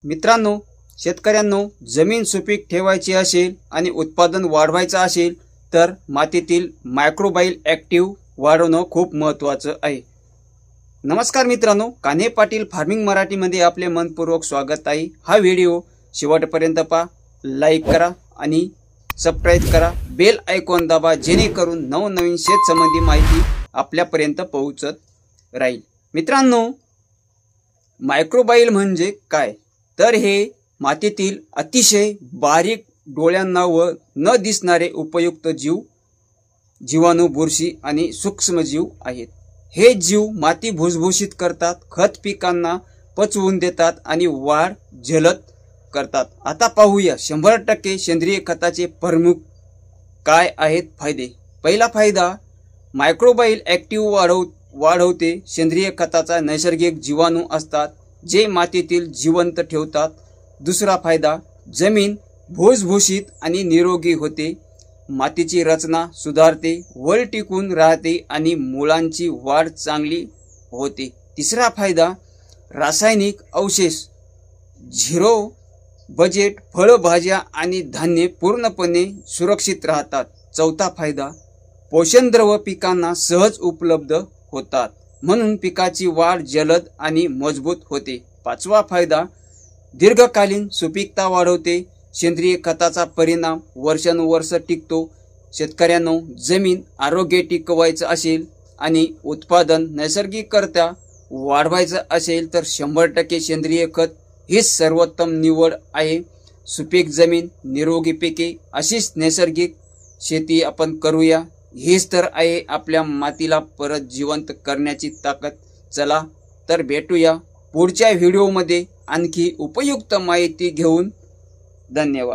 मित्रांनो, शेतकऱ्यांनो, जमीन सुपीक ठेवायची असेल आणि उत्पादन वाढवायचं असेल तर मातीतील मायक्रोबाईल ॲक्टिव्ह वाढवणं खूप महत्त्वाचं आहे। नमस्कार मित्रांनो, कान्हे पाटील फार्मिंग मराठीमध्ये आपले मनपूर्वक स्वागत आहे। हा व्हिडिओ शेवटपर्यंत पहा, लाईक करा आणि सबस्क्राइब करा, बेल आयकॉन दाबा जेणेकरून नवनवीन शेत संबंधी माहिती आपल्यापर्यंत पोहोचत राहील। मित्रांनो, मायक्रोबाईल म्हणजे काय तर हे मातीतील अतिशय बारीक डोळ्यांना व न दिसणारे उपयुक्त जीवाणू, बुरशी आणि सूक्ष्मजीव आहेत। हे जीव माती भुसभुशीत करतात, खत पिकांना पचवून देतात आणि वाढ जलद करतात। आता पाहूया 100% सेंद्रिय खताचे प्रमुख काय आहेत फायदे। पहिला फायदा, मायक्रोबाईल ॲक्टिव्ह वाढवते। सेंद्रिय खताचा नैसर्गिक जीवाणू असतात जे मातीतील जिवंत ठेवतात। दुसरा फायदा, जमीन भुसभुशीत आणि निरोगी होते, मातीची रचना सुधारते, वर टिकून राहते आणि मुळांची वाढ चांगली होते। तिसरा फायदा, रासायनिक अवशेष झिरो बजेट, फळभाज्या आणि धान्य पूर्णपणे सुरक्षित राहतात। चौथा फायदा, पोषणद्रव्य पिकांना सहज उपलब्ध होतात म्हणून पिकाची वाढ जलद आणि मजबूत होते। पाचवा फायदा, दीर्घकालीन सुपीकता वाढवते। सेंद्रिय खताचा परिणाम वर्षानुवर्ष टिकतो। शेतकऱ्यांनो, जमीन आरोग्य टिकवायचं असेल आणि उत्पादन नैसर्गिकरित्या वाढवायचं असेल तर 100% सेंद्रिय खत हीच सर्वोत्तम निवड आहे। सुपीक जमीन, निरोगी पिके, अशीच नैसर्गिक शेती आपण करूया। हीच तर आहे आपल्या मातीला परत जिवंत करण्याची ताकद। चला तर भेटूया पुढच्या व्हिडिओमध्ये आणखी उपयुक्त माहिती घेऊन। धन्यवाद।